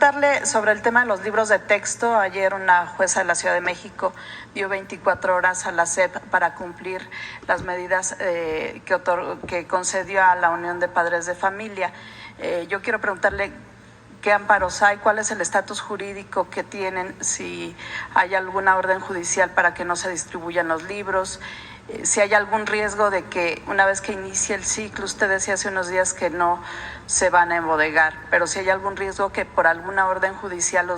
Darle sobre el tema de los libros de texto. Ayer una jueza de la Ciudad de México dio 24 horas a la SEP para cumplir las medidas que concedió a la Unión de Padres de Familia. Yo quiero preguntarle qué amparos hay, cuál es el estatus jurídico que tienen, si hay alguna orden judicial para que no se distribuyan los libros, si hay algún riesgo de que una vez que inicie el ciclo, usted decía hace unos días que no se van a embodegar, pero si hay algún riesgo que por alguna orden judicial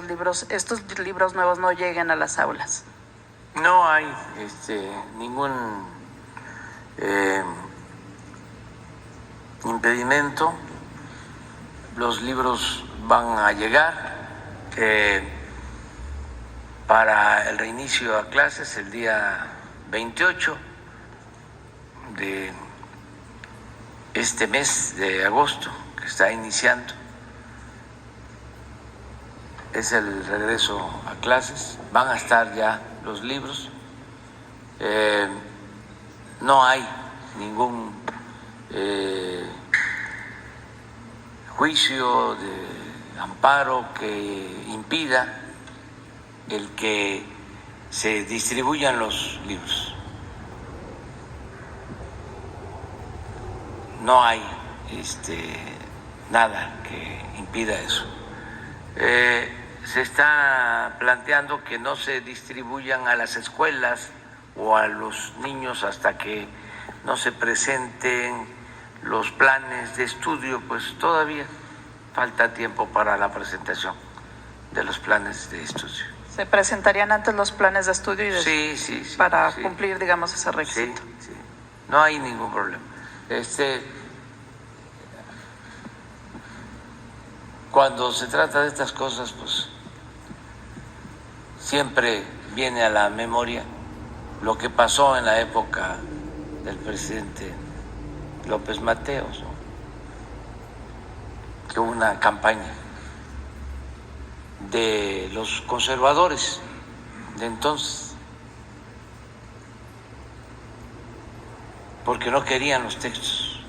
estos libros nuevos no lleguen a las aulas. No hay ningún impedimento. Los libros van a llegar para el reinicio a clases el día 28 de este mes de agosto que está iniciando. Es el regreso a clases, van a estar ya los libros. No hay ningún juicio de amparo que impida el que se distribuyan los libros. No hay nada que impida eso. Se está planteando que no se distribuyan a las escuelas o a los niños hasta que no se presenten los planes de estudio, pues todavía falta tiempo para la presentación de los planes de estudio. ¿Se presentarían antes los planes de estudio y sí, para cumplir, digamos, ese requisito? Sí. No hay ningún problema. Cuando se trata de estas cosas, pues siempre viene a la memoria lo que pasó en la época del presidente López Mateos, ¿no? Que hubo una campaña de los conservadores de entonces, porque no querían los textos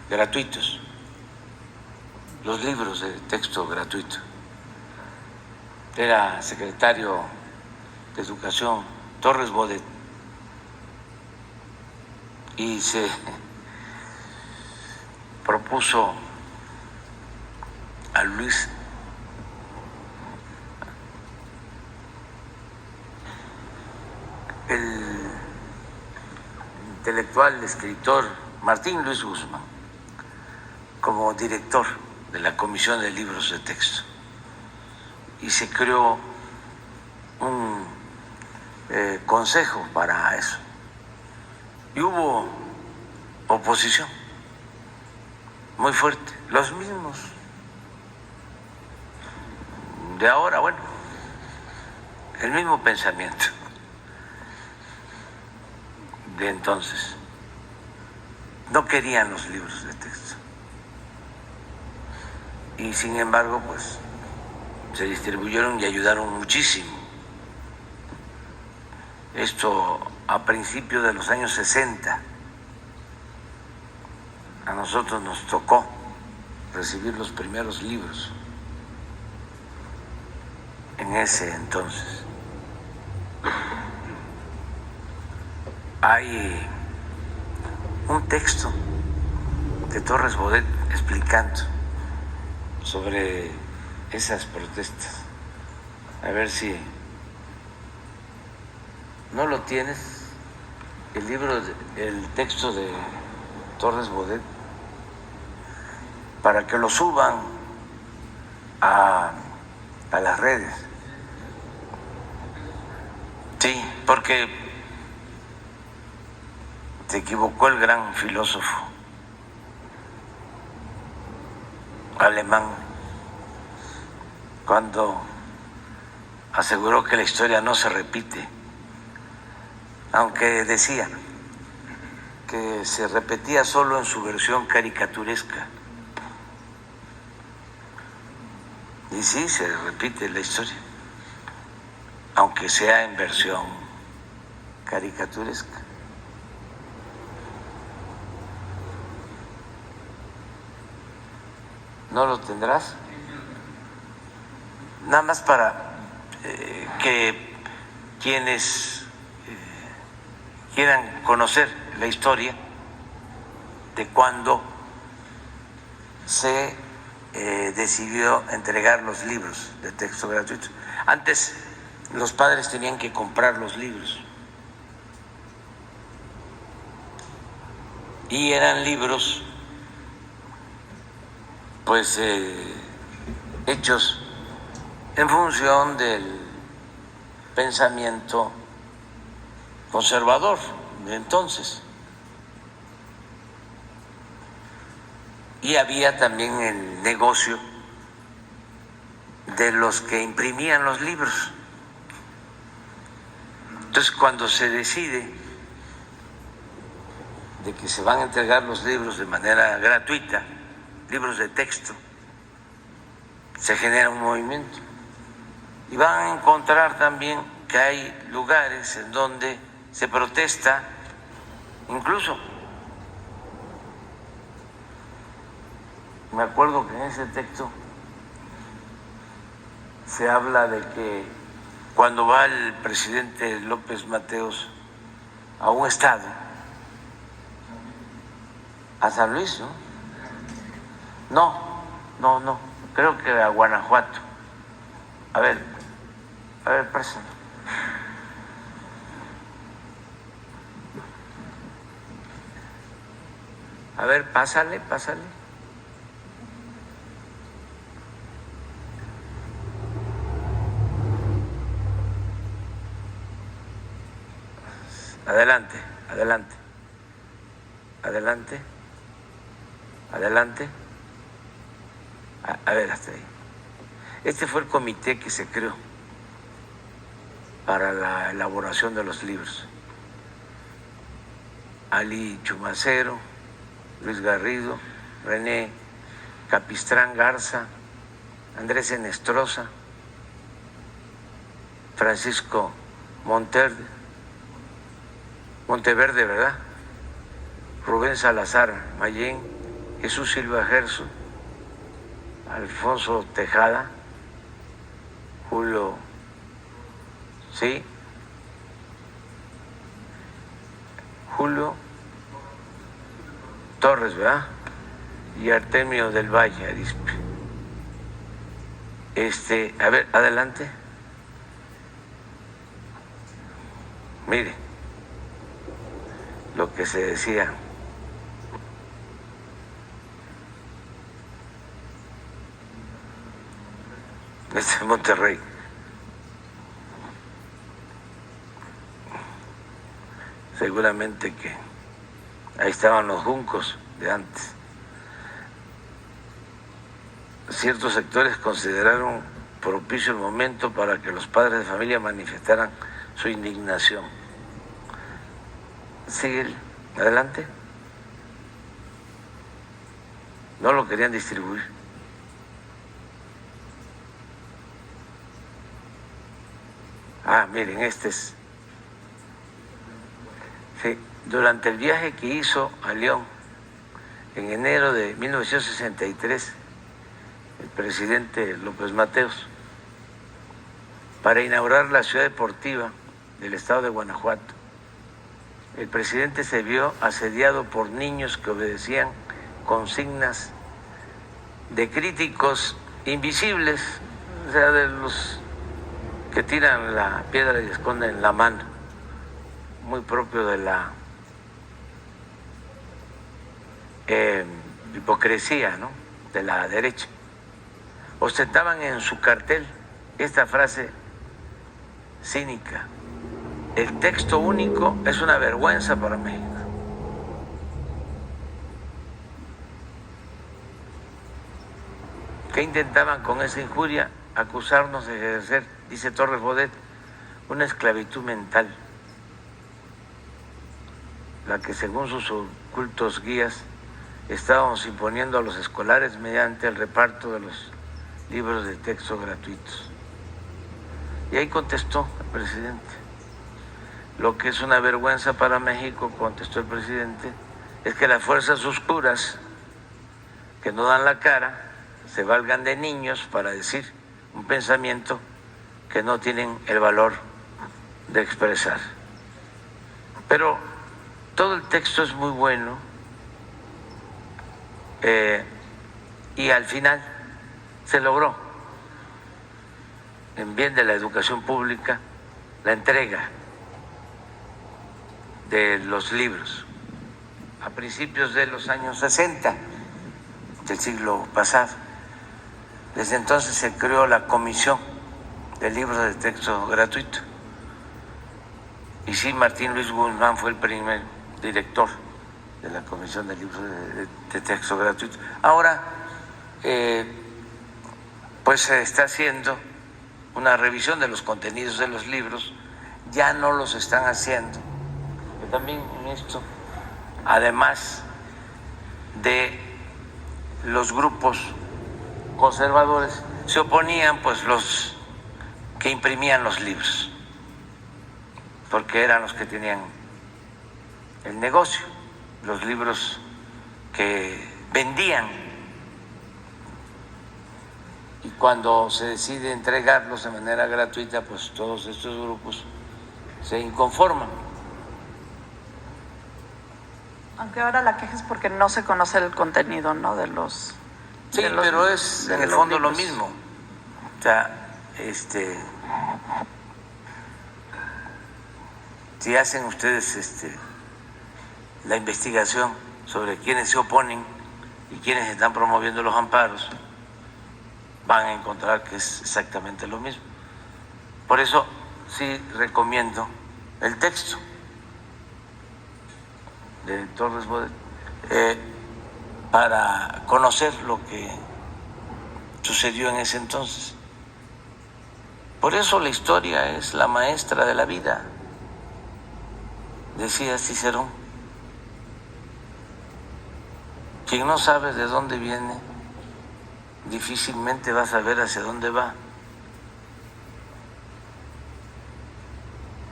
gratuitos, los libros de texto gratuito. Era secretario de Educación Torres Bodet y se propuso a Luis el intelectual, escritor Martín Luis Guzmán como director de la Comisión de Libros de Texto, y se creó un consejo para eso, y hubo oposición muy fuerte, los mismos de ahora, bueno, el mismo pensamiento de entonces. No querían los libros de texto y sin embargo pues se distribuyeron y ayudaron muchísimo. Esto a principios de los años 60. A nosotros nos tocó recibir los primeros libros en ese entonces. Hay un texto de Torres Bodet explicando sobre esas protestas. A ver si no lo tienes, el libro, el texto de Torres Bodet, para que lo suban a las redes. Sí, porque se equivocó el gran filósofo alemán cuando aseguró que la historia no se repite, aunque decía que se repetía solo en su versión caricaturesca. Y sí, se repite la historia, aunque sea en versión caricaturesca. ¿No lo tendrás? nada más para que quienes quieran conocer la historia de cuando se decidió entregar los libros de texto gratuitos. Antes los padres tenían que comprar los libros y eran libros pues hechos en función del pensamiento conservador de entonces. Y había también el negocio de los que imprimían los libros. Entonces, cuando se decide de que se van a entregar los libros de manera gratuita, libros de texto, se genera un movimiento. Y van a encontrar también que hay lugares en donde se protesta, incluso me acuerdo que en ese texto se habla de que cuando va el presidente López Mateos a un estado, a San Luis, ¿no? No, creo que a Guanajuato. A ver, préstame. A ver, pásale. Adelante. A ver, hasta ahí. Este fue el comité que se creó para la elaboración de los libros. Ali Chumacero, Luis Garrido, René Capistrán Garza, Andrés Enestrosa, Francisco Monteverde, ¿verdad? Rubén Salazar Mayén, Jesús Silva Gerso, Alfonso Tejada, Julio, ¿sí? Julio Torres, ¿verdad? Y Artemio del Valle Arispe. A ver, adelante. Mire lo que se decía. Este Monterrey. Seguramente que ahí estaban los juncos de antes. Ciertos sectores consideraron propicio el momento para que los padres de familia manifestaran su indignación. Sigue, adelante. No lo querían distribuir. Miren, este es. Sí, durante el viaje que hizo a León en enero de 1963, el presidente López Mateos, para inaugurar la ciudad deportiva del estado de Guanajuato, el presidente se vio asediado por niños que obedecían consignas de críticos invisibles, o sea, de los que tiran la piedra y esconden la mano, muy propio de la hipocresía, ¿no?, de la derecha. Ostentaban en su cartel esta frase cínica: el texto único es una vergüenza para México. ¿Qué intentaban con esa injuria? Acusarnos de ejercer, dice Torres Bodet, una esclavitud mental, la que según sus ocultos guías estábamos imponiendo a los escolares mediante el reparto de los libros de texto gratuitos. Y ahí contestó el presidente: lo que es una vergüenza para México, contestó el presidente, es que las fuerzas oscuras que no dan la cara se valgan de niños para decir un pensamiento que no tienen el valor de expresar. Pero todo el texto es muy bueno y al final se logró, en bien de la educación pública, la entrega de los libros a principios de los años 60 del siglo pasado. Desde entonces se creó la Comisión de Libros de Texto Gratuito. Y sí, Martín Luis Guzmán fue el primer director de la Comisión de Libros de Texto Gratuito. Ahora, pues se está haciendo una revisión de los contenidos de los libros, ya no los están haciendo. Pero también en esto, además de los grupos conservadores, se oponían pues los que imprimían los libros, porque eran los que tenían el negocio, los libros que vendían. Y cuando se decide entregarlos de manera gratuita, pues todos estos grupos se inconforman. Aunque ahora la queja es porque no se conoce el contenido, ¿no? De los... Sí, de los, pero es en el fondo lo mismo. O sea, si hacen ustedes la investigación sobre quiénes se oponen y quiénes están promoviendo los amparos, van a encontrar que es exactamente lo mismo. Por eso sí recomiendo el texto de Torres Bodet para conocer lo que sucedió en ese entonces. Por eso la historia es la maestra de la vida, decía Cicerón. Quien no sabe de dónde viene, difícilmente va a saber hacia dónde va.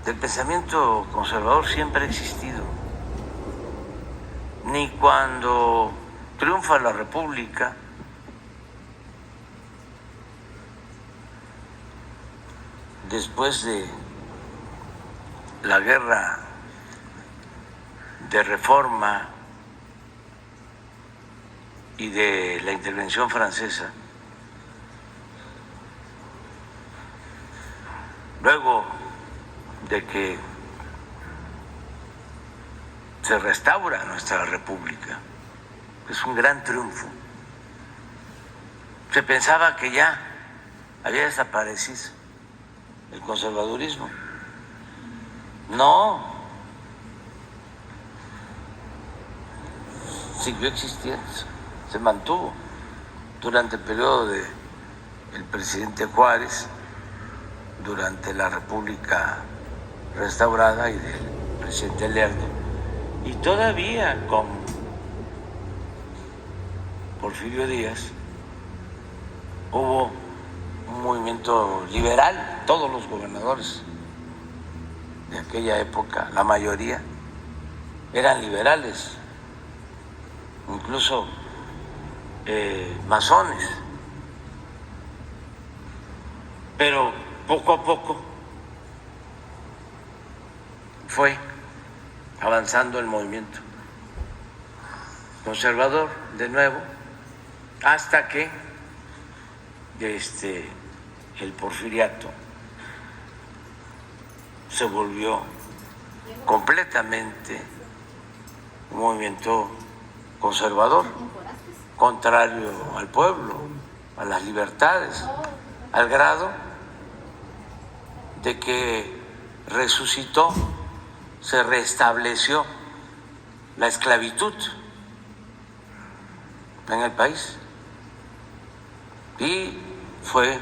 El pensamiento conservador siempre ha existido. Ni cuando triunfa la República, después de la guerra de reforma y de la intervención francesa, luego de que se restaura nuestra república, es un gran triunfo. Se pensaba que ya había desaparecido el conservadurismo. No, siguió existiendo, se mantuvo durante el periodo del presidente Juárez, durante la República restaurada y del presidente Lerdo, y todavía con Porfirio Díaz hubo un movimiento liberal. Todos los gobernadores de aquella época, la mayoría, eran liberales, incluso masones. Pero poco a poco fue avanzando el movimiento conservador de nuevo, hasta que el porfiriato se volvió completamente un movimiento conservador, contrario al pueblo, a las libertades, al grado de que resucitó, se restableció la esclavitud en el país. Y fue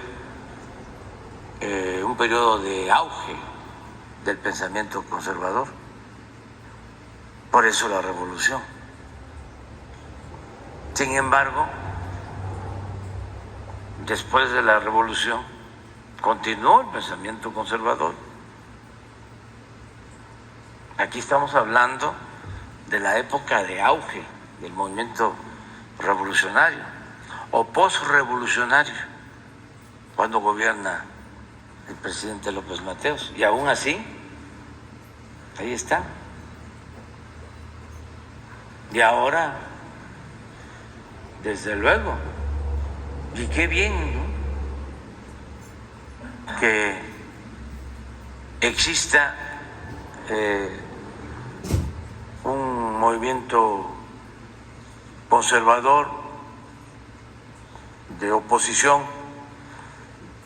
un periodo de auge del pensamiento conservador. Por eso la revolución. Sin embargo, después de la revolución continuó el pensamiento conservador. Aquí estamos hablando de la época de auge del movimiento revolucionario o posrevolucionario, cuando gobierna el presidente López Mateos. Y aún así, ahí está. Y ahora, desde luego, y qué bien, ¿no?, que exista un movimiento conservador de oposición,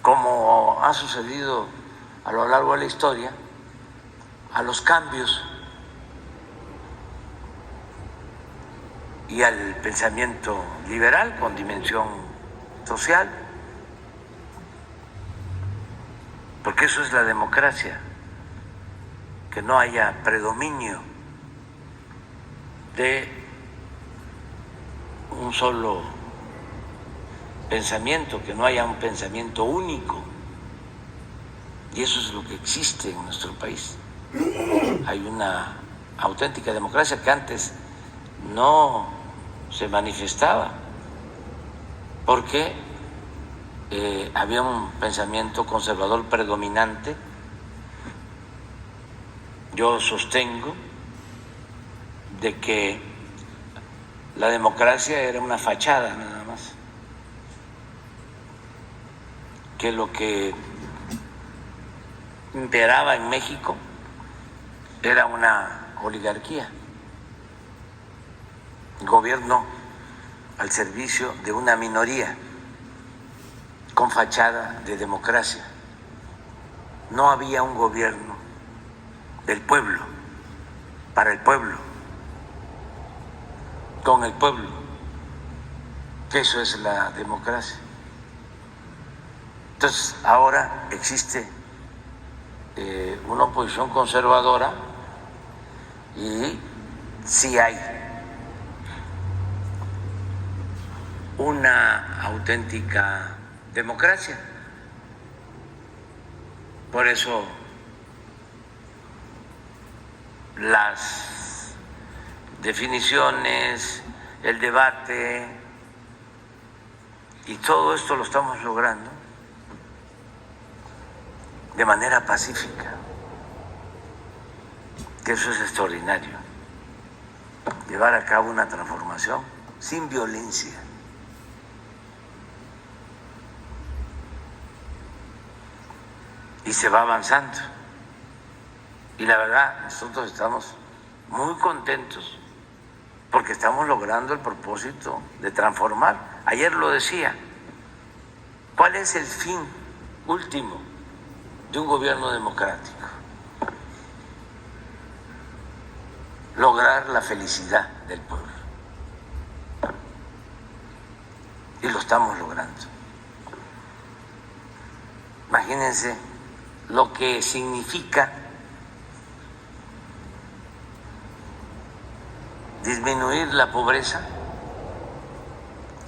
como ha sucedido a lo largo de la historia, a los cambios y al pensamiento liberal con dimensión social, porque eso es la democracia, que no haya predominio de un solo pensamiento, que no haya un pensamiento único. Y eso es lo que existe en nuestro país. Hay una auténtica democracia que antes no se manifestaba, porque había un pensamiento conservador predominante. Yo sostengo de que la democracia era una fachada nada más, que lo que imperaba en México era una oligarquía, gobierno al servicio de una minoría con fachada de democracia. No había un gobierno del pueblo, para el pueblo, con el pueblo, que eso es la democracia. Entonces, ahora existe una oposición conservadora y sí hay una auténtica democracia. Por eso las definiciones, el debate y todo esto lo estamos logrando de manera pacífica, que eso es extraordinario, llevar a cabo una transformación sin violencia. Y se va avanzando. Y la verdad, nosotros estamos muy contentos porque estamos logrando el propósito de transformar. Ayer lo decía, ¿cuál es el fin último de un gobierno democrático? Lograr la felicidad del pueblo. Y lo estamos logrando. Imagínense lo que significa disminuir la pobreza,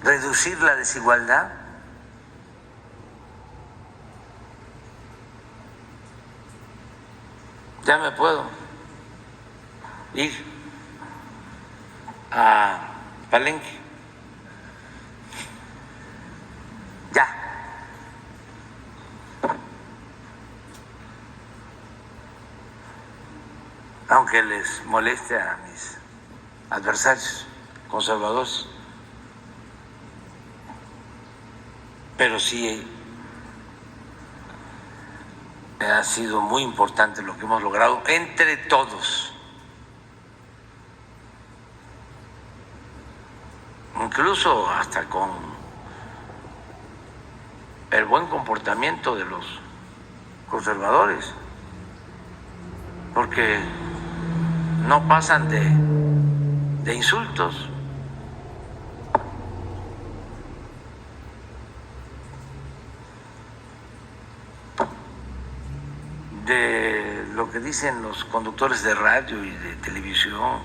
reducir la desigualdad. Ya me puedo ir a Palenque. Ya. Aunque les moleste a mis adversarios conservadores, pero sí ha sido muy importante lo que hemos logrado entre todos, incluso hasta con el buen comportamiento de los conservadores, porque no pasan de insultos. De lo que dicen los conductores de radio y de televisión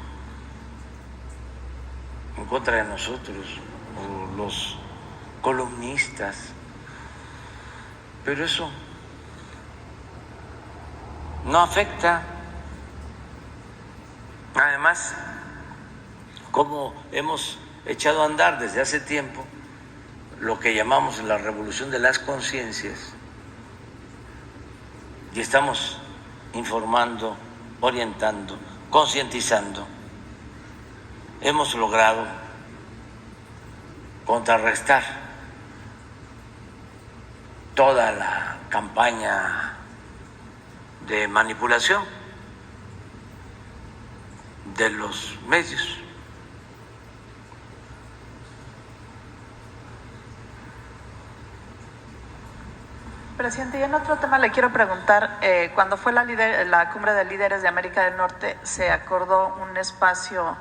en contra de nosotros, o los columnistas, pero eso no afecta. Además, como hemos echado a andar desde hace tiempo lo que llamamos la revolución de las conciencias y estamos informando, orientando, concientizando. Hemos logrado contrarrestar toda la campaña de manipulación de los medios. Presidente, y en otro tema le quiero preguntar, cuando fue la cumbre de líderes de América del Norte, se acordó un espacio